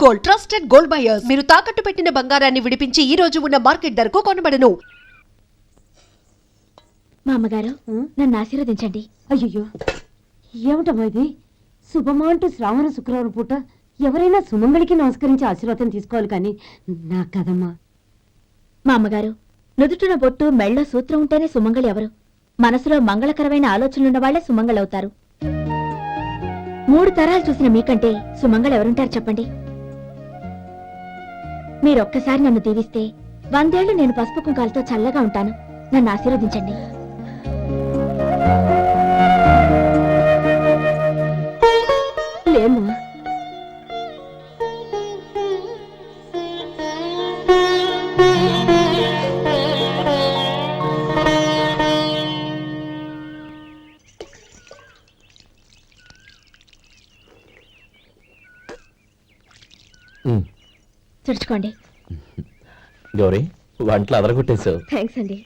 Gold, trusted gold buyers. మీరు తాకట్టు పెట్టిన బంగారాన్ని విడిపించి ఈ రోజు ఉన్న మార్కెట్ ధరకు కొనబడను. మా అమ్మగారు నన్ను ఆశీర్వదించండి. అయ్యో ఏమిటమ్మా ఇది? శుభమా అంటూ శ్రావణ శుక్రవారం పూట ఎవరైనా సుమంగళికి నమస్కరించి ఆశీర్వాదం తీసుకోవాలి కానీ నా కదమ్మా. మా అమ్మగారు నుదుటిన బొట్టు మెళ్ళో సూత్రం ఉంటేనే సుమంగళి ఎవరు? మనసులో మంగళకరమైన ఆలోచనలున్న వాళ్లే సుమంగళవుతారు. 3 తరాలు చూసిన మీకంటే సుమంగళ ఎవరుంటారు చెప్పండి? మీరొక్కసారి నన్ను దీవిస్తే 100 ఏళ్లు నేను పసుపు కుంకాలతో చల్లగా ఉంటాను. నన్ను ఆశీర్వదించండి. లేమ్మా, తుడుచుకోండి. గౌరీ, వంటలు అదరగొట్టేశావు. థ్యాంక్స్ అండి.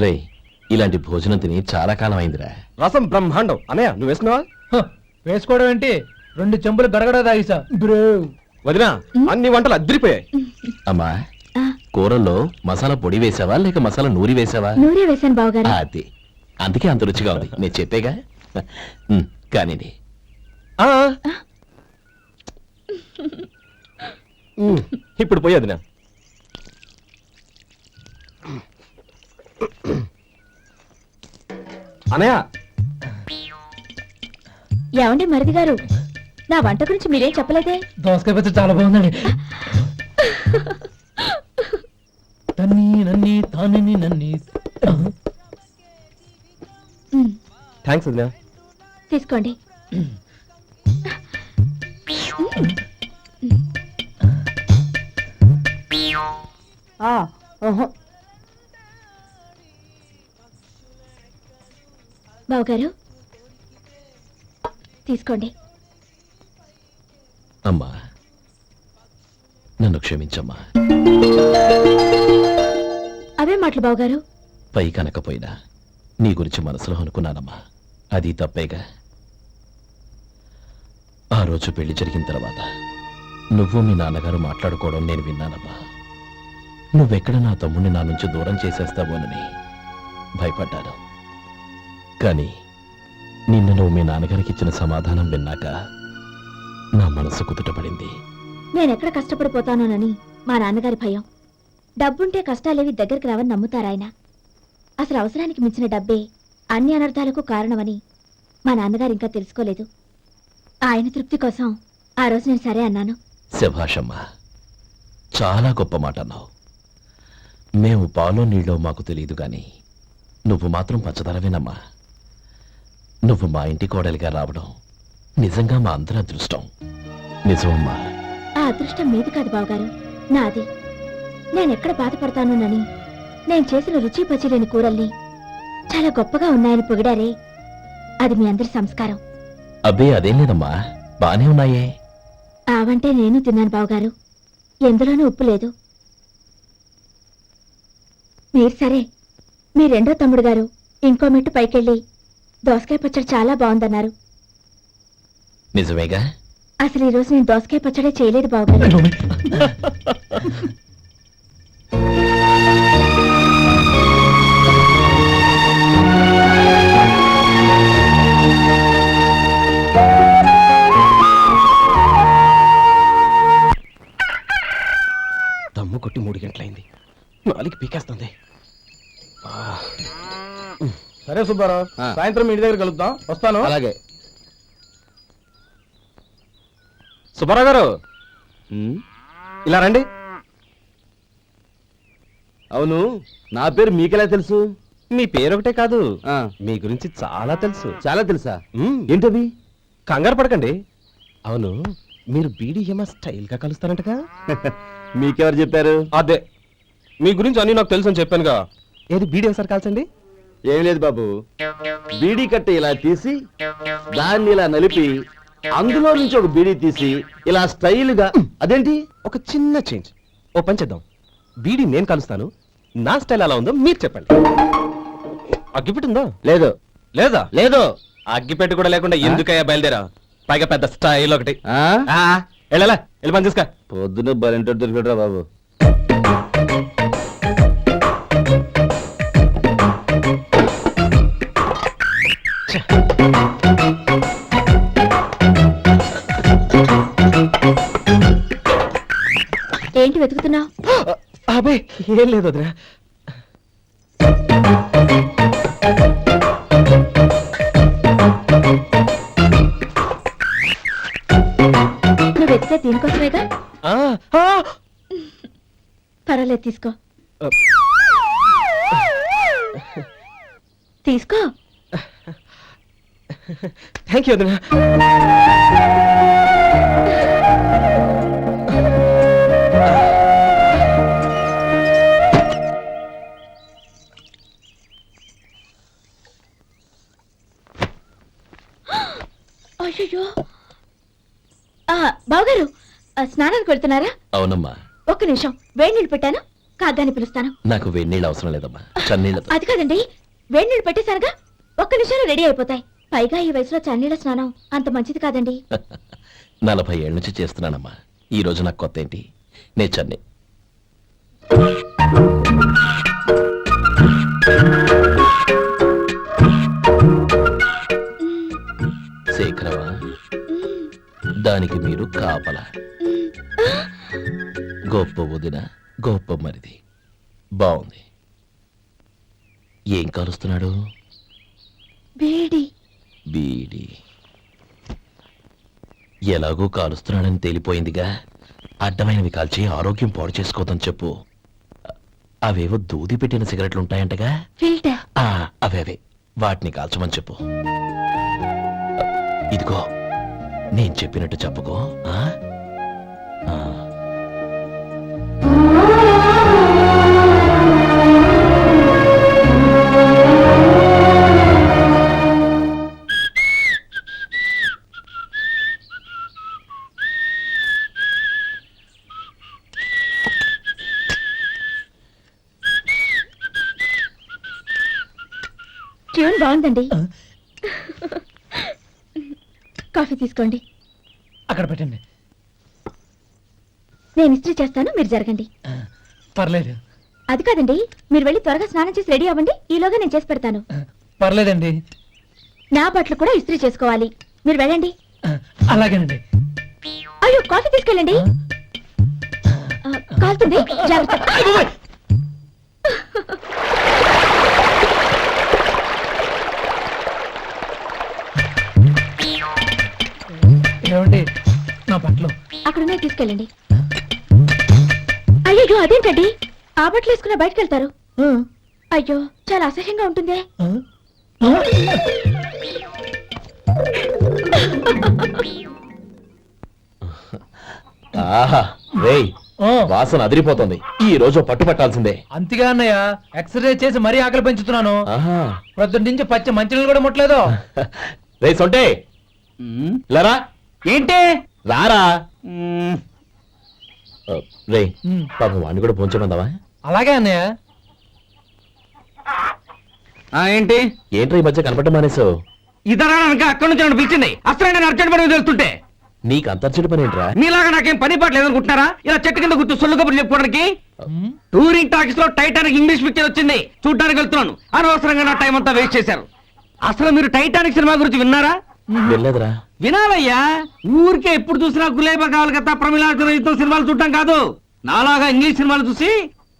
రే, ఇలాంటి భోజనం తిని చాలా కాలం అయిందిరా. రసం బ్రహ్మాండం. అన్నయ్య నువ్వు వేసుకున్నావా? వేసుకోవడం ఏంటి? 2 చెంబులు గడగడ తాగిసా బ్రో. వదినా, అన్ని వంటలు అద్దరిపోయాయి. అమ్మా, కూరల్లో మసాలా పొడి వేసావా లేక మసాలా నూరి వేసావా? నూరే వేశాను బావగారు. అది అందుకే అంత రుచిగా ఉంది. నేను చెప్పేగా. కానివ్వండి. ఇప్పుడు పోయి వదినా. అన్నయ్య, ఏమండి మరిది గారు, నా వంట గురించి మీరేం చెప్పలేదే? దోసకాయ పచ్చడి చాలా బాగుందండి. తన్ని నన్ని తాని నన్ని. థ్యాంక్స్ వదినా. తీసుకోండి. బావగారు తీసుకోండి. అమ్మా, నన్ను క్షమించమ్మా. అవే మాటలు బావగారు. పై కనకపోయినా నీ గురించి మనసులో అనుకున్నానమ్మా. అది తప్పేగా. ఆ రోజు పెళ్లి జరిగిన తర్వాత నువ్వు మీ నాన్నగారు మాట్లాడుకోవడం నేను విన్నానమ్మా. నువ్వెక్కడ నా తమ్ముడిని నా నుంచి దూరం చేసేస్తావోనని భయపడ్డాను. కానీ నిన్న నువ్వు మీ నాన్నగారికి ఇచ్చిన సమాధానం విన్నాక నా మనసు కుదుటపడింది. నేనెక్కడ కష్టపడిపోతానోనని మా నాన్నగారి భయం. డబ్బుంటే కష్టాలేవి దగ్గరికి రావని నమ్ముతారాయన. అసలు అవసరానికి మించిన డబ్బే అన్ని అనర్థాలకు కారణమని మా నాన్నగారు ఇంకా తెలుసుకోలేదు. ఆయన తృప్తి కోసం ఆ రోజు నేను సరే అన్నాను. శభాషమ్మా, చాలా గొప్ప మాట అన్నావు. మేము పాలో నీళ్ళో మాకు తెలియదు గాని నువ్వు మాత్రం పచ్చదనవేనమ్మా. నువ్వు మా ఇంటి కోడలిగా రావడం నిజంగా మా అందరి అదృష్టం. నిజమమ్మా. ఆ అదృష్టం మీది కాదు బావగారు, నాది. నేనెక్కడ బాధపడతానోనని నేను చేసిన రుచి పచిలేని కూరల్ని చాలా గొప్పగా ఉన్నాయని పొగిడారే, అది మీ అందరి సంస్కారం. అబ్బే అదేం లేదమ్మా, బానే ఉన్నాయే. ఆవంటే నేను తిన్నాను బావగారు, ఎందులోనూ ఉప్పు లేదు. మీరు సరే, మీ రెండో తమ్ముడు గారు ఇంకో మెట్టు పైకెళ్ళి దోసకాయ పచ్చడి చాలా బాగుందన్నారు. నిజమేగా? అసలు ఈరోజు నేను దోసకాయ పచ్చడే చేయలేదు బావగారు. దమ్ము కొట్టి 3 గంటలైంది. 4కి పీకేస్తుంది. సరే సుబ్బారావు, సాయంత్రం ఇంటి దగ్గర కలుద్దాం. వస్తాను. అలాగే. సుబ్బారావు గారు, ఇలా రండి. అవును, నా పేరు మీకెలా తెలుసు? మీ పేరు ఒకటే కాదు, మీ గురించి చాలా తెలుసు. చాలా తెలుసా? ఏంటవి? కంగారు పడకండి. అవును, మీరు బీడీఎం స్టైల్ గా కలుస్తారంటగా? మీకెవరు చెప్పారు? అదే, మీ గురించి అన్ని నాకు తెలుసు అని చెప్పానుగా. ఏది బీడీ ఒకసారి కాల్చండి. ఏం లేదు బాబు, బీడీ కట్ట ఇలా తీసి దాన్ని ఇలా నలిపి అందులో నుంచి ఒక బీడీ తీసి ఇలా స్టైల్గా. అదేంటి? ఒక చిన్న చేంజ్. ఓ పని చేద్దాం, బీడీ నేను కలుస్తాను, నా స్టైల్ ఎలా ఉందో మీరు చెప్పండి. అగ్గిపెట్టుందా? లేదు. లేదా? లేదు. అగ్గిపెట్టు కూడా లేకుండా ఎందుకయ్యా బయలుదేరా? పైగా పెద్ద స్టైల్ ఒకటి. వెళ్ళాలా వెళ్ళి పని చూసుకో. పొద్దున బలింటో దొరికడరా బాబు. ఏంటి వెతుకుతున్నావు? అబే ఏం లేదు వదినా. నువ్వు వెతికే దీనికోసమేగా. ఆ, ఆ. పర్వాలేదు, తీసుకో. తీసుకో. థ్యాంక్ యూ వదినా. అయ్యో, బావగారు స్నానానికి వెళ్తున్నారా? అవునమ్మా, ఒక్క నిమిషం, వేడి నీళ్ళు పెట్టాను, కాగ్గాని పిలుస్తాను. నాకు వేడి నీళ్ళు అవసరం లేదమ్మా, చన్నీళ్ళతో. అది కాదండి, వేడి నీళ్ళు పెట్టేశానుగా, ఒక్క నిమిషంలో రెడీ అయిపోతాయి. పైగా ఈ వయసులో చన్నీళ్ళ స్నానం అంత మంచిది కాదండి. 40 ఏళ్ళ నుంచి చేస్తున్నానమ్మా. ఈ రోజు నాకు కొత్త ఏంటి? నే చన్ని. శేఖరవా, దానికి మీరు కాపలా. గొప్ప వదిన, గొప్ప మరిది. బాగుంది. ఏం కాలుస్తున్నాడు? వేడి. బీడి. ఎలాగో కాలుస్తున్నాడని తేలిపోయిందిగా, అడ్డమైనవి కాల్చి ఆరోగ్యం పాడు చేసుకోవద్దని చెప్పు. అవేవో దూది పెట్టిన సిగరెట్లు ఉంటాయంటగా, ఫిల్టర్. అవే వాటిని కాల్చమని చెప్పు. ఇదిగో, నేను చెప్పినట్టు చెప్పుకో. ఆ? ఆ. ట్యూన్ బాగుందండి. కాఫీ తీసుకోండి. అక్కడ పెట్టండి. నేను ఇస్త్రీ చేస్తాను, మీరు జరగండి. పర్లేదు. అది కాదండి, మీరు వెళ్ళి త్వరగా స్నానం చేసి రెడీ అవ్వండి, ఈలోగా నేను చేసి పెడతాను. పర్లేదండి. నా బట్టలు కూడా ఇస్త్రీ చేసుకోవాలి, మీరు వెళ్ళండి. అలాగేనండి. అయ్యో, కాఫీ తీసుకెళ్ళండి. కాలుతుంది, జాగ్రత్త. ఏమండి, నా బట్టలు అక్కడున్నాయి, తీసుకెళ్ళండి. అయ్యో, అదేంటండి, ఆ బట్టలు వేసుకుని బయటకు వెళ్తారు? అయ్యో, చాలా అసహ్యంగా ఉంటుందే. ఆహా, రేయ్, వాసన అదిరిపోతుంది. ఈ రోజు పట్టు పట్టాల్సిందే. అంతగా అన్నయ్య, ఎక్సర్సైజ్ చేసి మరీ ఆకలి పెంచుతున్నాను. ఆహా. ప్రొద్దున నుంచి పచ్చ మంచినీళ్ళు కూడా ముట్టలేదు. రే సొంటే, లరా, ఏంటి రారా. రే, పాపం వాడిని కూడా పోంచమందావా? అలాగే అన్నయ్య. ఏంటి ఏంట్రా ఈ మధ్య కనపడటం మానేసావు? ఇతరా అక్కడి నుంచి నన్ను పిలిచింది. అసలు నేను అర్జెంట్ పని తెలుస్తుంటే నీకు అంతర్చడి పని ఏంట్రా? మీలాగా నాకేం పని పాట లేదనుకుంటున్నారా? ఇలా చెట్టు కింద గుర్తు సొల్లు కబుర్లు చెప్పుకోవడానికి. టూరింగ్ టాకీస్ లో టైటానిక్ ఇంగ్లీష్ పిక్చర్ వచ్చింది, చూడ్డానికి వెళ్తున్నాను. అనవసరంగా నా టైం అంతా వేస్ట్ చేశారు. అసలు మీరు టైటానిక్ సినిమా గురించి విన్నారా? వెళ్ళలేదురా. వినాలయ్యా, ఊరికే ఎప్పుడు చూసినా గులేబా కావాలి కదా, ప్రమిళార్జున యుద్ధం సినిమాలు చూడటం కాదు. నాలాగా ఇంగ్లీష్ సినిమాలు చూసి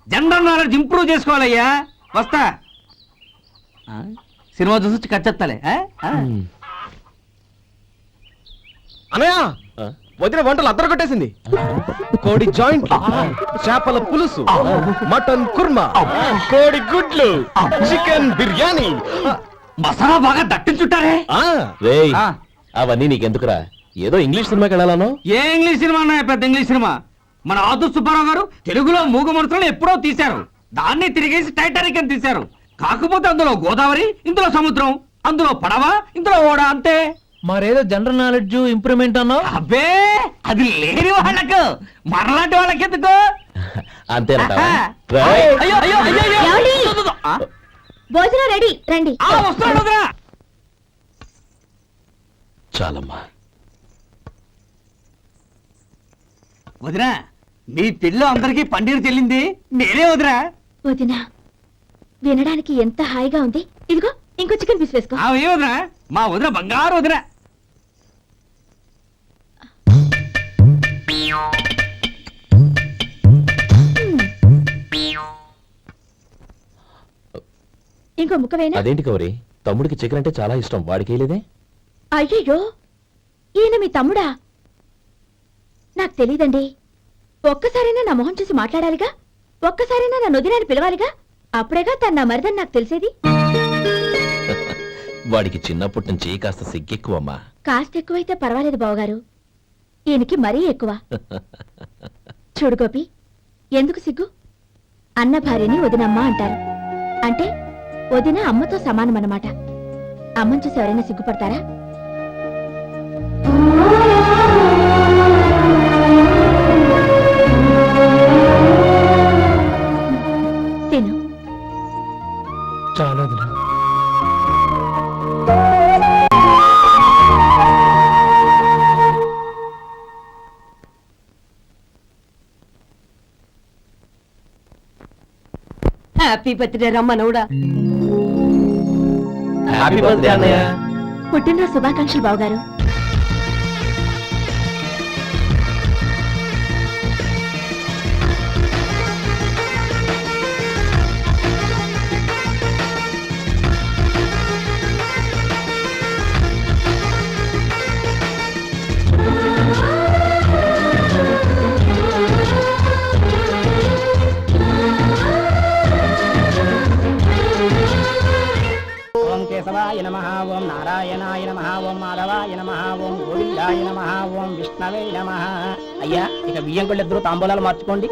జనరల్ నాలెడ్జ్ ఇంప్రూవ్ చేసుకోవాలయ్యా. వస్తా. సినిమా చూసి కచ్చెత్తాలే. అనయ్య, వదిన వంటలు అద్దరు కొట్టేసింది. కోడి జాయింట్, చేపల పులుసు, మటన్ కుర్మా, కోడి గుడ్లు, చికెన్ బిర్యానీ, మసాలా బాగా దట్టించుంటారే. రేయ్, అవన్నీ నీకెందుకురా? ఏదో ఇంగ్లీష్ సినిమాకి వెళ్ళాలను. ఏ ఇంగ్లీష్ సినిమా అన్నా, పెద్ద ఇంగ్లీష్ సినిమా. మన ఆదు సుబ్బారావు గారు తెలుగులో మూగ మనుషులను ఎప్పుడో తీశారు, దాన్ని తిరిగేసి టైటానిక్ అని తీశారు. కాకపోతే అందులో గోదావరి, ఇందులో సముద్రం, అందులో పడవ, ఇందులో ఓడ, అంతే. మరేదో జనరల్ నాలెడ్జ్ ఇంప్రూవ్మెంట్ అన్నావు. అబ్బే, అది లేని వాళ్ళకు, మనలాంటి వాళ్ళకి ఎందుకు? అంతేనంటావా? అయ్యో, అయ్యో, అయ్యో, అయ్యో. ఏమండి? భోజనం రెడీ, రండి. వస్తున్నాడు వదరా. చాలమ్మా. వదినా మీ పెళ్ళిలో అందరికీ పన్నీరు చెల్లింది నేనే వదినా. వదినా వినడానికి ఎంత హాయిగా ఉంది. ఇదిగో ఇంకో చికెన్ పీస్ వేసుకో. ఏ వదినా, మా వదిన బంగారు వదినా. ఇంకో ముక్క వేయనా? అదేంటి గౌరీ, తమ్ముడికి చికెన్ అంటే చాలా ఇష్టం, వాడికి లేదే? అయ్యయ్యో ఈయన మీ తమ్ముడా? నాకు తెలీదండి. ఒక్కసారైనా నా మొహం చూసి మాట్లాడాలిగా, ఒక్కసారైనా నా నొదినాన్ని పిలవాలిగా, అప్పుడేగా తను నా మరిదని నాకు తెలిసేది. వాడికి చిన్నప్పటి నుంచి కాస్త సిగ్గెక్కువమ్మా. కాస్త ఎక్కువైతే పర్వాలేదు బావగారు, ఈయనకి మరీ ఎక్కువ. చూడు గోపి, ఎందుకు సిగ్గు? అన్న భార్యని వదినమ్మ అంటారు. అంటే వదిన అమ్మతో సమానమన్నమాట. అమ్మని చూసి ఎవరైనా సిగ్గుపడతారా? తిను. చాలా వదినా. హ్యాపీ బర్త్డే రమ్మనవుడా. హ్యాపీ బర్త్డే అన్నయ్య. పుట్టినరోజు శుభాకాంక్షలు బావగారు. ఓం కేశవాయ నమః, ఓం నారాయణాయ నమః, ఓం మాధవాయ నమః, ఓం గోవిందాయ నమః, ఓం విష్ణవే నమః. అయ్యా ఇక బియ్యం కొళ్ళిద్దరూ తాంబూలాలు మార్చుకోండి.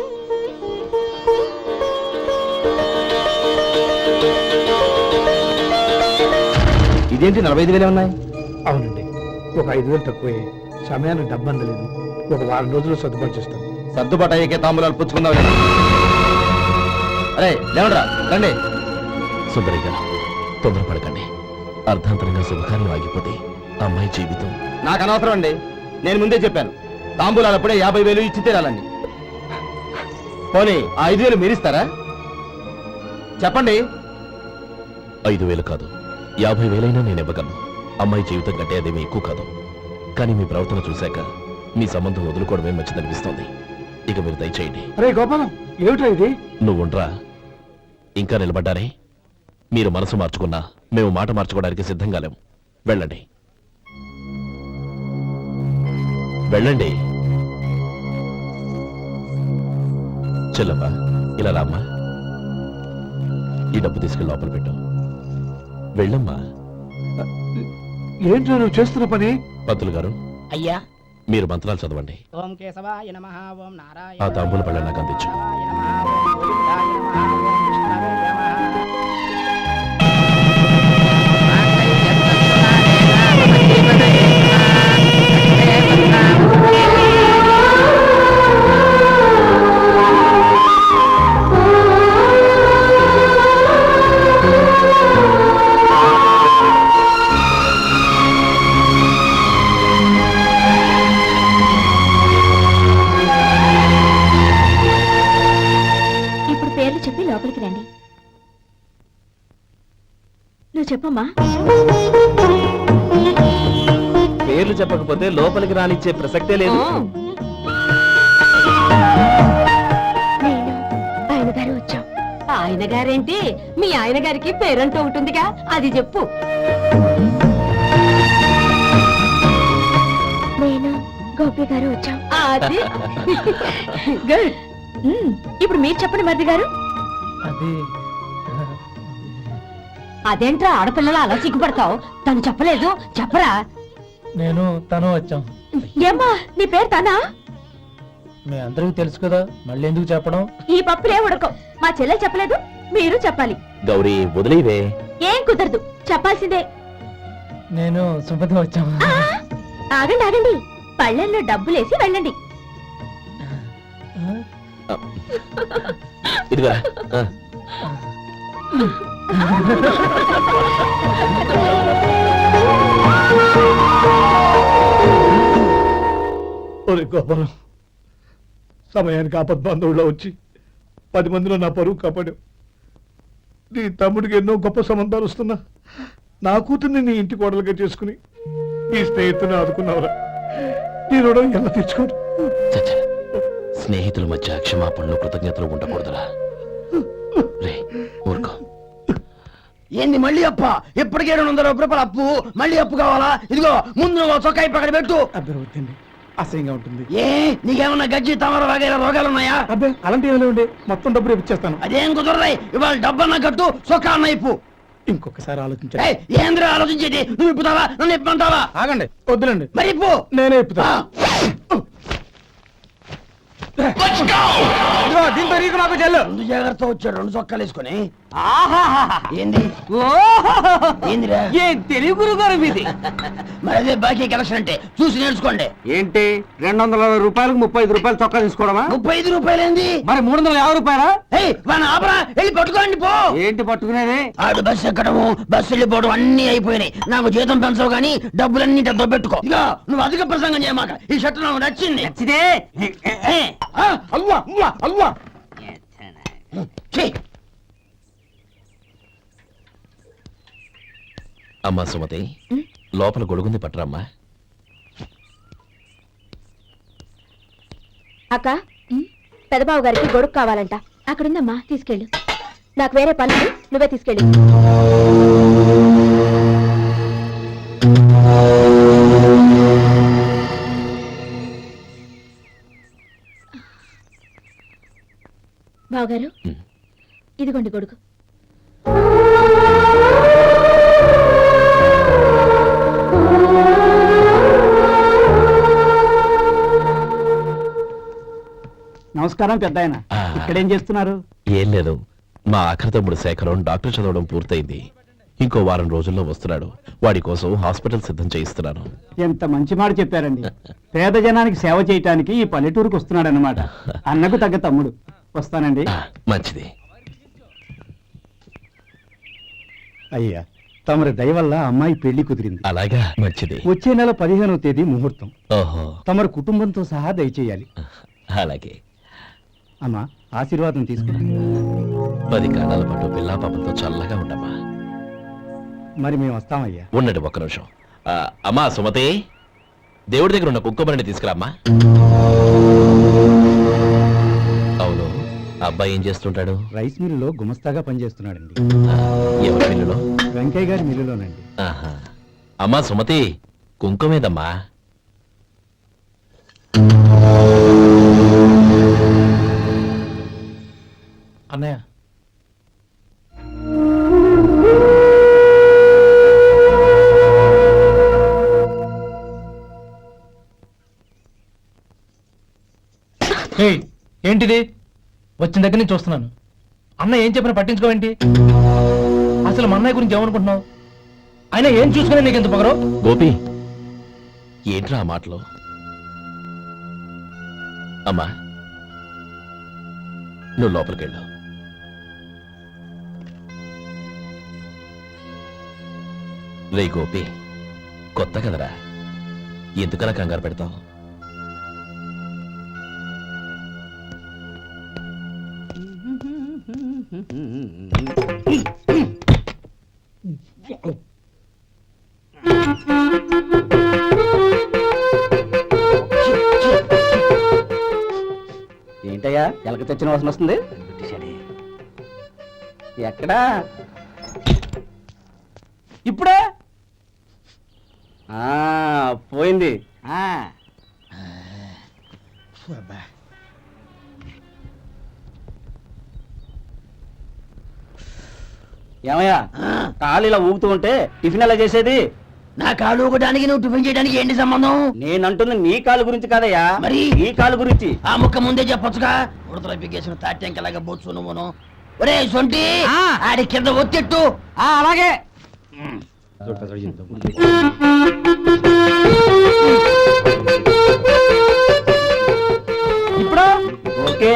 ఇదేంటి 45,000 ఉన్నాయి? అవునండి, ఒక 5,000 తక్కువే. సమయానికి డబ్బు అందలేదు. ఒక వారం రోజులు సర్దుబాటు చేస్తాం. సర్దుబాటు అయ్యే తాంబూలాలు పుచ్చుకుందాం. అరే లేవండ్రా, రండి. సుందరయ్య గారు, తొందరపడకండి. అర్ధాంతరంగా శుభకార్యం ఆగిపోతే అమ్మాయి జీవితం. నాకు అనవసరం అండి, నేను ముందే చెప్పాను. తాంబూలాలు అప్పుడే 50,000 ఇచ్చి తీరాలండి. పోనీ ఆ 5,000 మీరిస్తారా? చెప్పండి. 5,000 కాదు, 50,000 నేను ఇవ్వగలను. అమ్మాయి జీవితం కంటే అదేమీ ఎక్కువ కాదు. కానీ మీ ప్రవర్తన చూశాక మీ సంబంధం వదులుకోవడమే మంచిదనిపిస్తోంది. ఇక మీరు దయచేయండి. అరే గోపాలం, ఏమిట్రా ఇది? నువ్వుండ్రా, ఇంకా నిలబడ్డారే? మీరు మనసు మార్చుకున్నా మేము మాట మార్చుకోవడానికి సిద్ధంగా లేము. వెళ్ళండి, వెళ్ళండి. చెల్లమ్మా, ఇలా రామ్మా. ఈ డబ్బు తీసుకెళ్ళి లోపల పెట్టు. వెళ్ళమ్మా. ఏంట్రా నువ్వు చేస్తున్న పని? పంతులు గారు, అయ్యా మీరు మంత్రాలు చదవండి. ఓం కేశవాయ నమః, ఓం నారాయణ ఆ తాంబూల పళ్ళ నాకు అందించు. ఇప్పుడు పేర్లు చెప్పి లోపలికి రండి. నువ్వు చెప్పమ్మా. పేర్లు చెప్పకపోతే లోపలికి రానిచ్చే ప్రసక్తే లేదు. నేను ఆయన గారు వచ్చాం. ఆయన గారేంటి, మీ ఆయన గారికి పేరంటూ ఉంటుందిగా, అది చెప్పు. నేను గోపి గారు వచ్చాం. అది గుడ్. ఇప్పుడు మీరు చెప్పండి మరిది గారు. అది అదేంట్రా ఆడపిల్లలు అలా సిగ్గుపడతావు? తను చెప్పలేదు, చెప్పరా. నేను తను వచ్చాం. ఏమ్మా నీ పేరు తానా? మీ అందరికీ తెలుసు కదా, మళ్ళీ ఎందుకు చెప్పడం? ఈ పప్పులే ఉడకం. మా చెల్లె చెప్పలేదు, మీరు చెప్పాలి. గౌరీ, వదిలేవే. ఏం కుదరదు, చెప్పాల్సిందే. నేను సుమతిగా వచ్చాం. ఆ, ఆగండి ఆగండి, పళ్ళెల్లో డబ్బులేసి వెళ్ళండి. ఇదిగా ఒరే గోపాలం, సమయానికి ఆపద్బాంధవుల్లో వచ్చి 10 మందిలో నా పరువు కాపాడావు. నీ తమ్ముడికి ఎన్నో గొప్ప సంబంధాలు వస్తున్నా నా కూతుర్ని నీ ఇంటి కోడలుగా చేసుకుని నీ స్నేహితుని ఆదుకున్నావురా. నీ రుణం ఎలా తెచ్చుకోరు? చచ్చ, స్నేహితుల మధ్య క్షమాపణలు కృతజ్ఞతలు ఉండకూడదురా. రే ఊరుకో. ఏంది మళ్ళీ అప్ప? ఇప్పటికే 200 రూపాయల అప్పు, మళ్ళీ అప్పు కావాలా? ఇదిగో ముందు నువ్వు చొక్కా పక్కన పెట్టు. అబ్బే వద్దండి, అసహ్యంగా ఉంటుంది. ఏ నీకేమన్నా గజ్జి తమర వగైరా రోగాలు ఉన్నాయా? అబ్బే అలాంటి ఏమైనా ఉండే, మొత్తం డబ్బు రేపు ఇచ్చేస్తాను. అదేం కుదరదాయి. ఇవాళ డబ్బన్నా కట్టు, చొక్కా అన్న ఇప్పు. ఇంకొకసారి ఆలోచించండి. ఏయ్, ఏంద్రా ఆలోచించేది? నువ్వు ఇప్పుతావా, నన్ను ఇప్పమంటావా? ఆగండి, వద్దులండి, మరి ఇప్పు. నేనే ఇప్పుతా. దీంతో నీకు నాకు చెల్లు. ముందు జాగ్రత్త వచ్చాడు 2 చొక్కాలు వేసుకొని. ఆహాహాహా. ఏంది ఓహోహోహో. ఏందిరా? ఏం తెలివి గురుగారు మీది. మరి అదే బాకీ కలెక్షన్ అంటే చూసి నేర్చుకోండి. ఏంటి 220 రూపాయలకు 35 రూపాయలు చొక్కా తీసుకోవడమా? 35 రూపాయలు ఏంది? మరి 350 రూపాయలా? ఏయ్ వాడిని ఆపరా, వెళ్ళి పట్టుకోండి పో. ఏంటి పట్టుకునేది? ఆడు బస్సు ఎక్కడము, బస్సు వెళ్ళిపోవడం అన్ని అయిపోయినాయి. నాకు జీతం పెంచవు కానీ డబ్బులన్నీ డబ్బు పెట్టుకో. ఇక నువ్వు అధిక ప్రసంగం చేయమాక. ఈ షర్ట్ నాకు నచ్చింది. నచ్చితే అల్వా అల్వా అల్వా. ఛీ! అమ్మా సుమతి, లోపల గొడుగుంది పట్టరమ్మా. అక్క పెదబాబు గారికి గొడుగు కావాలంట. అక్కడుందమ్మా, తీసుకెళ్ళు. నాకు వేరే పని ఉంది, నువ్వే తీసుకెళ్ళు. బావగారు, ఇదిగోండి గొడుగు. నమస్కారం పెద్ద ఆయన. ఇక్కడేం చేస్తున్నారు? ఏం లేదు, మా ఆఖరి తమ్ముడు శేఖరం డాక్టర్ చదవడం పూర్తయింది. ఇంకో వారం రోజుల్లో వస్తున్నాడు. వాడి కోసం హాస్పిటల్ సిద్ధం చేయిస్తున్నాను. ఎంత మంచి మాట చెప్పారండి. పేద జనానికి సేవ చేయటానికి ఈ పల్లెటూరుకు వస్తున్నాడు అన్నమాట. అన్నకు తగ్గ తమ్ముడు. వస్తానండి. మంచిది. అయ్యా, తమరి దయ వల్ల అమ్మాయి పెళ్లి కుదిరింది. అలాగా, మంచిది. వచ్చే నెల 15వ తేదీ ముహూర్తం. ఓహో, తమరి కుటుంబంతో సహా దయచేయాలి. అలాగే. అమ్మా, ఆశీర్వాదం తీసుకున్నా. 10 కాలాల పాటు పిల్లా పాపలతో చల్లగా ఉండమ్మా. మరి మేము వస్తామయ్యా. ఉండండి ఒక్క నిమిషం. అమ్మా సుమతి, దేవుడి దగ్గర ఉన్న కుక్కమరిని తీసుకురామ్మా. అవును, అబ్బాయి ఏం చేస్తుంటాడు? రైస్ మిల్లులో గుమస్తాగా పనిచేస్తున్నాడండి. ఎవరి మిల్లులో? వెంకయ్య గారి మిల్లులోనండి. ఆహా. అమ్మా సుమతి, కుంకుమేదమ్మా. అన్నయ్య, ఏంటిది? వచ్చిన దగ్గర నుంచి చూస్తున్నాను. అన్న ఏం చెప్పినా పట్టించుకోవేంటి? అసలు మా అన్నయ్య గురించి ఏమనుకుంటున్నావు? అయినా ఏం చూసుకునే నీకు ఎంత పొగరు? గోపి, ఏంట్రా ఆ మాటలు? అమ్మా, నువ్వు లోపలికెళ్ళు. రే గోపి, కొత్త కదరా, ఎందుకలా కంగారు పెడతావు? ఏంటయ్యా ఎలక తెచ్చిన వాసన వస్తుంది? ఎక్కడా? ఇప్పుడే పోయింది. ఏమయ్యా, కాలు ఇలా ఊగుతూ ఉంటే టిఫిన్ ఎలా చేసేది? నా కాలు ఊగడానికి నువ్వు టిఫిన్ చేయడానికి ఏంటి సంబంధం? నేనంటుంది నీ కాలు గురించి కాదయ్యా, మరి ఈ కాలు గురించి. ఆ ముక్క ముందే చెప్పొచ్చుగా. ఉడతల పిగేసిన తాట్యంకలాగా బొచ్చు నువ్వును. ఒరే సొంటి, ఆడి కింద ఒత్తెట్టు. అలాగే. ఇప్పుడు ఓకే.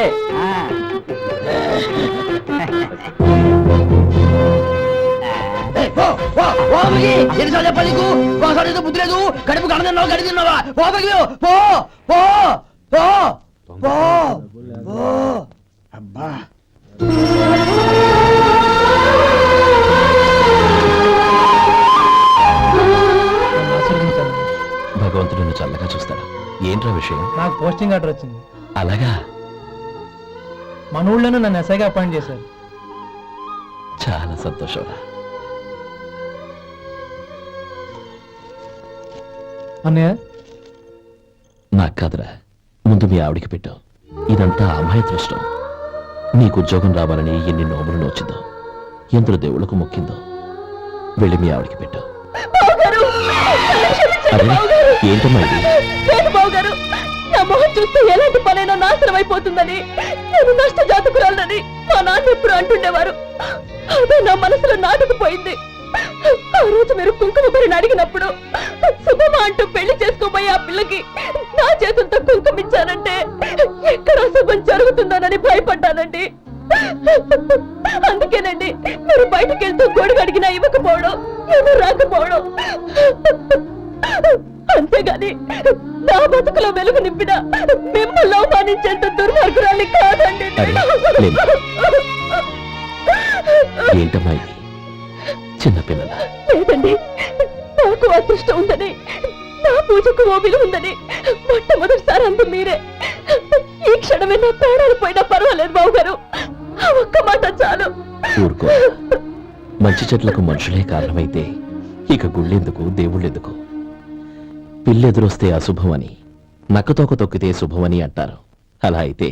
ఎన్నిసార్లు చెప్పాలి నీకు? ఒకసారి బుద్ధి లేదు. కడుపు కడ తిన్నావా, గడి తిన్నావా? పో పో పో పో. అబ్బా భగవంతుడు నిన్ను చల్లగా చూస్తాడు. ఏంట్రా విషయం? నాకు పోస్టింగ్ ఆర్డర్ వచ్చింది. అలాగా? మన ఊళ్ళోనే నన్ను ఎస్ఐగా అపాయింట్ చేశారు. చాలా సంతోషంరా. అన్నయ్య నాకు కాదురా, ముందు మీ ఆవిడికి పెట్టావు. ఇదంతా అమ్మాయి దృష్టం. నీకు ఉద్యోగం రావాలని ఎన్ని నోములు నోచిందో, ఎందరో దేవుళ్ళకు మొక్కిందో. వెళ్ళి మీ ఆవిడికి పెట్టావు. అరే ఏంటమ్మా ఇది? బావగారు, నా మొహం చూస్తే ఎలాంటి పనైనా నాశనం అయిపోతుందని, నేను నష్ట జాతకురాలని మా నాన్న ఎప్పుడు అంటుండేవారు. అదే నా మనసులో నాటుకుపోయింది. ఆ రోజు మీరు కుంకుమ గురిని అడిగినప్పుడు శుభమా అంటూ పెళ్లి చేసుకోబోయే ఆ పిల్లకి నా చేతులతో కుంకుమ ఇచ్చానంటే ఎక్కడ శుభం జరుగుతుందోనని భయపడ్డానండి. అందుకేనండి మీరు బయటకు వెళ్తూ గొడుగు అడిగినా ఇవ్వకపోవడం, ఏమో రాకపోవడం. అంతేగాని నా బతుకులో వెలుగు నింపిన మిమ్మల్ని అవమానించేంత దుర్మార్గురాలి కాదండి. ఏంటమ్మా ఇది? చిన్నపిల్లల లేదండి, నాకు అదృష్టం ఉందని, నా పూజకు ఓ విలువ ఉందని మొట్టమొదటిసారి అందు మీరే. ఈ క్షణమే నా ప్రాణాలు పోయినా పర్వాలేదు బావగారు, ఆ ఒక్క మాట చాలు. ఊరుకో. మంచి చెట్లకు మనుషులే కారణమైతే ఇక గుళ్ళెందుకు, దేవుళ్ళెందుకు? పిల్లెదురొస్తే అశుభమని, నక్కతోక తొక్కితే శుభమని అంటారు. అలా అయితే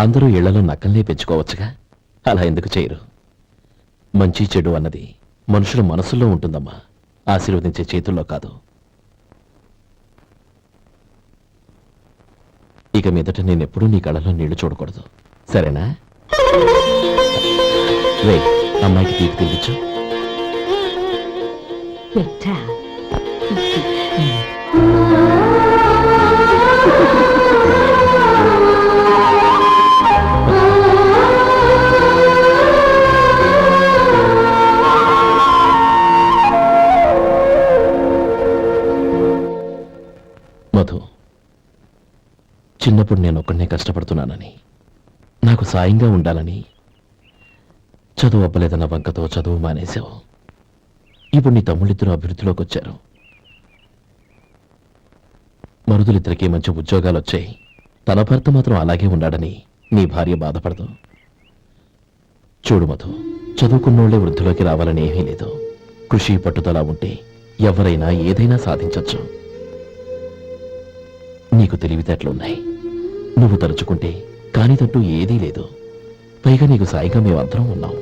అందరూ ఇళ్లలో నక్కల్నే పెంచుకోవచ్చుగా. అలా ఎందుకు చేయరు? మంచి చెడు అన్నది మనుషుల మనసుల్లో ఉంటుందమ్మా, ఆశీర్వదించే చేతుల్లో కాదు. ఇక మీదట నేనెప్పుడూ నీ కళ్ళలో నీళ్లు చూడకూడదు, సరేనా? రే, అమ్మాయికి తీపి తినిపించు. మధు, చిన్నప్పుడు నేను ఒక్కడనే కష్టపడుతున్నానని, నాకు సాయంగా ఉండాలని చదువు అవ్వలేదన్న వంకతో చదువు మానేశావు. ఇప్పుడు నీ తమ్ముళ్ళిద్దరూ అభివృద్ధిలోకి వచ్చారు. మరుదులిద్దరికీ మంచి ఉద్యోగాలు వచ్చాయి. తన భర్త మాత్రం అలాగే ఉన్నాడని నీ భార్య బాధపడదు. చూడు మధు, చదువుకున్నోళ్లే వృద్ధిలోకి రావాలని ఏమీ లేదు. కృషి పట్టుదల ఉంటే ఎవరైనా ఏదైనా సాధించొచ్చు. నీకు తెలివితేటలున్నాయి. నువ్వు తలుచుకుంటే కానిదంటూ ఏదీ లేదు. పైగా నీకు సాయిగా మేమందరం ఉన్నాం.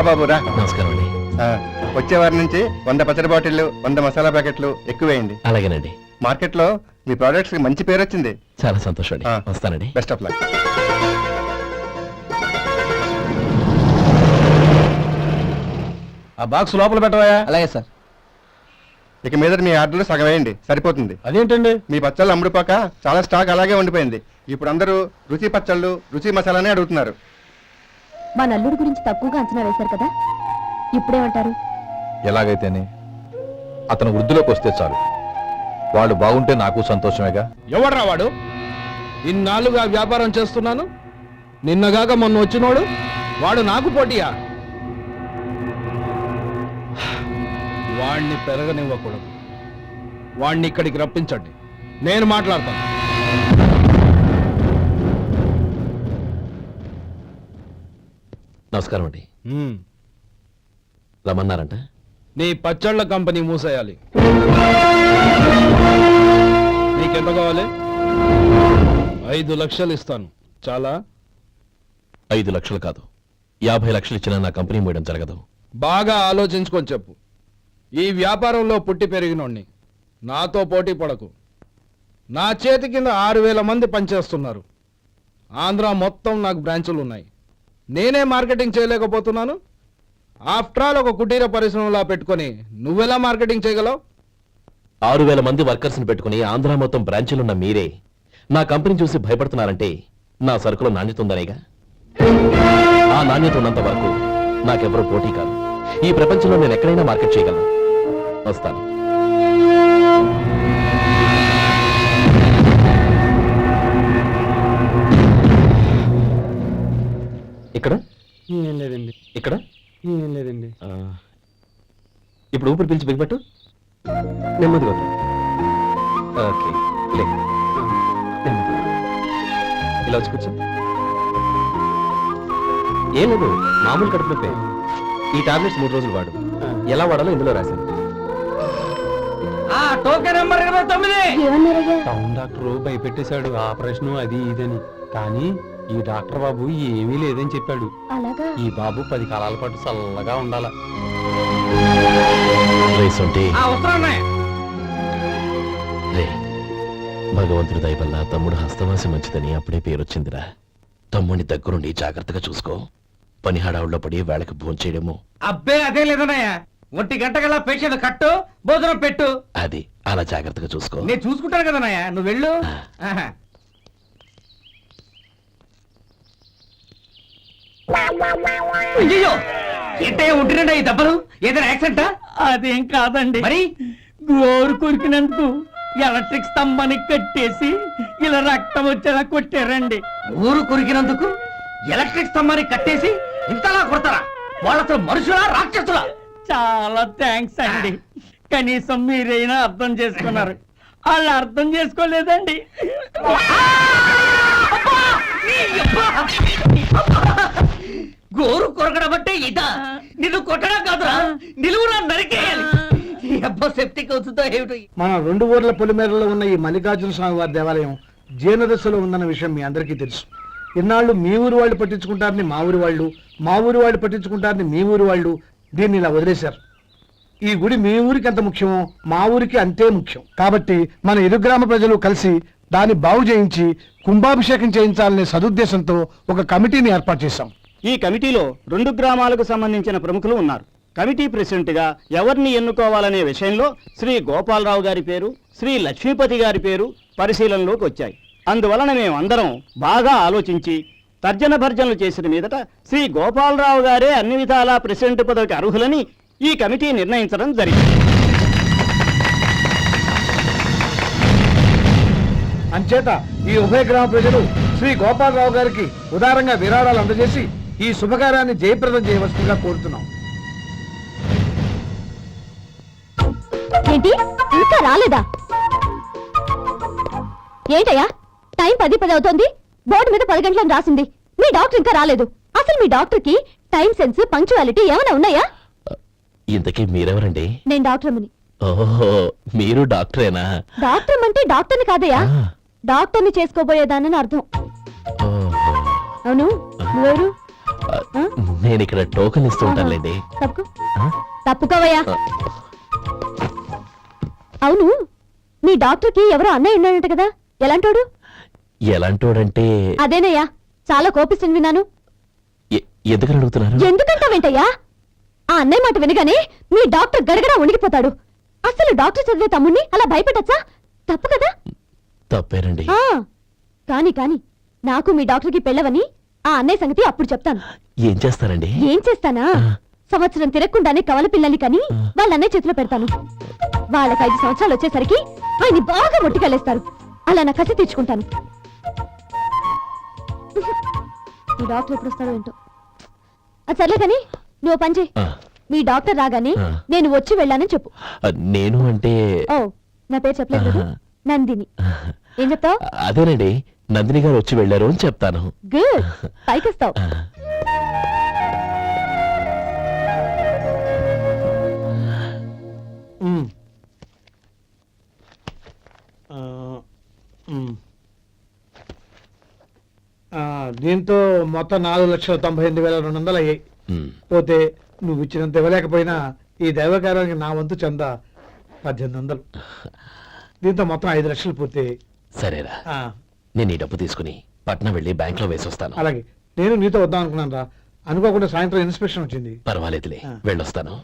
బాబు రా. నమస్కారం అండి. వచ్చే వారి నుంచి 100 పచ్చడి బాటిళ్లు, 100 మసాలా ప్యాకెట్లు ఎక్కువేయండి. అలాగేనండి. మార్కెట్లో మీ ప్రోడక్ట్స్ కి మంచి పేరు వచ్చింది. చాలా సంతోషం అండి. వస్తానండి. Best of luck. ఆ బాక్స్ లోపల పెట్టవా? అలాగే సార్. ఇక మీద మీ ఆర్డర్లు సగం వేయండి, సరిపోతుంది. అదేంటండి? మీ పచ్చళ్ళు అమ్ముడుపోక చాలా స్టాక్ అలాగే ఉండిపోయింది. ఇప్పుడు అందరూ రుచి పచ్చళ్ళు, రుచి మసాలానే అడుగుతున్నారు. మా నల్లుడి గురించి తక్కువగా అంచనా వేశారు కదా, ఇప్పుడేమంటారు? ఎలాగైతేనే అతను వృద్ధిలోకి వస్తే చాలు. వాడు బాగుంటే నాకు సంతోషమేగా. ఎవడ్రా వాడు? ఇన్నాళ్ళుగా వ్యాపారం చేస్తున్నాను, నిన్నగాక మొన్న వచ్చినోడు వాడు నాకు పోటీయా? వాణ్ణి పెరగనివ్వకూడదు. వాణ్ణి ఇక్కడికి రప్పించండి, నేను మాట్లాడతాను. నమస్కారం అండి. రమ్మన్నారంట? నీ పచ్చళ్ళ కంపెనీ మూసేయాలి. నీకెంత కావాలి? 5 లక్షలు ఇస్తాను. చాలా? 5 లక్షలు కాదు, 50 లక్షలు ఇచ్చినా నా కంపెనీ మూయడం జరగదు. బాగా ఆలోచించుకొని చెప్పు. ఈ వ్యాపారంలో పుట్టి పెరిగినోణ్ణి, నాతో పోటీ పడకు. నా చేతి కింద 6,000 మంది పనిచేస్తున్నారు. ఆంధ్ర మొత్తం నాకు బ్రాంచులు ఉన్నాయి. నేనే మార్కెటింగ్ చేయలేకపోతున్నాను. ఆఫ్టర్ ఆల్ ఒక కుటీర పరిశ్రమలా పెట్టుకొని నువ్వెలా మార్కెటింగ్ చేయగలవు? 6,000 మంది వర్కర్స్ని పెట్టుకుని ఆంధ్ర మొత్తం బ్రాంచీలున్న మీరే నా కంపెనీ చూసి భయపడుతున్నారంటే నా సరుకులో నాణ్యత ఉందనేగా. ఆ నాణ్యత ఉన్నంత వరకు నాకెవరూ పోటీ కాదు. ఈ ప్రపంచంలో నేను ఎక్కడైనా మార్కెట్ చేయగలను. వస్తాను. ఇక్కడ ఏం లేదండి. ఇక్కడ ఏం లేదండి. ఇప్పుడు ఊపిరి పీల్చి బిగబెట్టు. నెమ్మదిగా వద్దు. ఓకే, లే. నెమ్మదిగా. ఇలా వచ్చి కూర్చో. ఏం లేదు, మామూలు కడుపు నొప్పే. ఈ టాబ్లెట్స్ 3 రోజులు వాడు. ఎలా వాడాలో ఇందులో రాశాను. Token number 29. ఏమన్నారయ్యా? టౌన్ డాక్టర్ భయపెట్టేశాడు, ఆపరేషన్ అది ఇదని. కానీ ఈ డాక్టర్ బాబు ఏమీ లేదని చెప్పాడు. అలాగా? ఈ బాబు 10 కాలాల పాటు చల్లగా ఉండాల. భగవంతుడి దయ వల్ల తమ్ముడు హస్తవాసి మంచిదని అప్పుడే పేరొచ్చిందిరా. తమ్ముడిని దగ్గరుండి జాగ్రత్తగా చూసుకో. పని హడావుల్లో పడి వేళకి భోంచేయడము. అబ్బే అదే లేదన్నయ్య. 1 గంటకల్లా పేషెంట్ కట్టు, భోజనం పెట్టు. అది అలా జాగ్రత్తగా చూసుకో. నేను చూసుకుంటాను కదన్నయ్య, నువ్వు వెళ్ళు. ఆహా. అయ్యో, ఏంటయ్యా ఉంటున్నాడా ఈ దెబ్బలు? ఏదైనా యాక్సిడెంటా? అదేం కాదండి. మరి గోరు కొరికినందుకు ఎలక్ట్రిక్ స్తంభానికి కట్టేసి ఇలా రక్తం వచ్చేలా కొట్టారండి. ఊరు కొరికినందుకు ఎలక్ట్రిక్ స్తంభానికి కట్టేసి ఇంతలా కొడతారా? వాళ్ళతో మనుషులా, రాక్షసులా? చాలా థ్యాంక్స్ అండి. కనీసం మీరైనా అర్థం చేసుకున్నారు. వాళ్ళు అర్థం చేసుకోలేదండి. గోరు కొరకడం అంటే ఇదా? నిన్ను కొట్టడం కాదురా, నిలువురా నరికేయాలి. సెప్టిక్ అవుతుందో ఏమిటో. మన 2 ఊర్ల పొలిమేరలో ఉన్న ఈ మల్లికార్జున స్వామి వారి దేవాలయం జీర్ణదశలో ఉందన్న విషయం మీ అందరికీ తెలుసు. ఇన్నాళ్ళు మీ ఊరు వాళ్ళు పట్టించుకుంటారని మా ఊరి వాళ్ళు, మా ఊరి వాళ్ళు పట్టించుకుంటారని మీ ఊరి వాళ్ళు దీన్ని ఇలా వదిలేశారు. ఈ గుడి మీ ఊరికి ఎంత ముఖ్యమో మా ఊరికి అంతే ముఖ్యం. కాబట్టి మన ఇరు గ్రామ ప్రజలు కలిసి దాన్ని బాగు చేయించి కుంభాభిషేకం చేయించాలనే సదుద్దేశంతో ఒక కమిటీని ఏర్పాటు చేశాం. ఈ కమిటీలో 2 గ్రామాలకు సంబంధించిన ప్రముఖులు ఉన్నారు. కమిటీ ప్రెసిడెంట్ గా ఎవరిని ఎన్నుకోవాలనే విషయంలో శ్రీ గోపాలరావు గారి పేరు, శ్రీ లక్ష్మీపతి గారి పేరు పరిశీలనలోకి వచ్చాయి. అందువలన మేమందరం బాగా ఆలోచించి తర్జన భర్జనలు చేసిన మీదట శ్రీ గోపాలరావు గారే అన్ని విధాలా ప్రెసిడెంట్ పదవికి అర్హులని ఈ కమిటీ నిర్ణయించడం జరిగింది. అంచేత ఈ ఉభయ గ్రామ ప్రజలు శ్రీ గోపాలరావు గారికి ఉదారంగా విరాళాలు అందజేసి ఈ శుభకార్యాన్ని జయప్రదం చేయవలసిందిగా కోరుతున్నాం. ఏంటి, ఇంకా రాలేదా? ఏంటయ్యా, టైం 10 అవుతోంది. బోర్డు మీద 10 గంటలను రాసింది. మీ డాక్టర్ ఇంకా రాలేదు. అసలు మీ డాక్టర్ కి టైం సెన్స్, పంక్చువాలిటీ ఏమైనా ఉన్నాయా? ఇంతకీ మీరెవరండి? నేను డాక్టర్ అమ్మని. ఓహో, మీరు డాక్టరేనా? డాక్టర్ అంటే డాక్టర్ని కాదయ్యా, డాక్టర్ని చేసుకోబోయేదానని అర్థం. అవును, నువ్వెవరు? నేను ఇక్కడ టోకెన్ ఇస్తూ ఉంటానులేండి. తప్పుకోవయ్యా. అవును, మీ డాక్టర్ కి ఎవరో అన్నయ్య ఉన్నాడంట కదా, ఎలాంటోడు? ఎలాంటోడంటే అదేనయ్యా, చాలా కోపిస్తుంది విన్నాను. ఎందుకని అడుగుతున్నారు? ఎందుకంటావేంటయ్యా? ఆ అన్నయ్య మాట వినగానే మీ డాక్టర్ గడగడ ఉణికిపోతాడు. అసలు డాక్టర్ చదివే తమ్ముణ్ణి అలా భయపెట్టచ్చా? తప్పు కదా? తప్పేనండి. ఆ, కాని నాకు మీ డాక్టర్కి పెళ్ళవని ఆ అన్నయ్య సంగతి అప్పుడు చెప్తాను. ఏం చేస్తారండి? ఏం చేస్తానా? సంవత్సరం తిరగకుండానే కవల పిల్లల్ని కని వాళ్ళ అన్నయ్య చేతిలో పెడతాను. వాళ్ళకి 5 సంవత్సరాలు వచ్చేసరికి ఆయన్ని బాగా మొట్టికెళ్ళేస్తారు. అలా నా కసి తీర్చుకుంటాను. మీ డాక్టర్ ఎప్పుడు వస్తాడో ఏంటో. అది సర్లే కానీ నువ్వు పని చేయి. ఆ, మీ డాక్టర్ రాగానే నేను వచ్చి వెళ్ళానని చెప్పు. నేను అంటే ఓ, నా పేరు చెప్పలేదు కదా? నందిని. ఏం చెప్తావు? అదేనండి, నందిని గారు వచ్చి వెళ్ళారు అని చెప్తాను. గుడ్, పైకొస్తావు. దీంతో మొత్తం 4,98,200 అయ్యాయి. ఉమ్, పోతే నువ్వు ఇచ్చినంత ఇవ్వలేకపోయినా ఈ దైవకార్యానికి నా వంతు చందా 1800. దీంతో మొత్తం 5 లక్షలు పూర్తి. సరేరా, ఆ, నేను ఈ డబ్బు తీసుకుని పట్నం వెళ్ళి బ్యాంక్ లో వేసొస్తాను. అలాగే నేను నీతో వద్దాం అనుకున్నాను రా. అనుకోకుండా సాయంత్రం ఇన్స్పెక్షన్ వచ్చింది. పర్వాలేదులే, ఆ. వెళ్ళొస్తాను.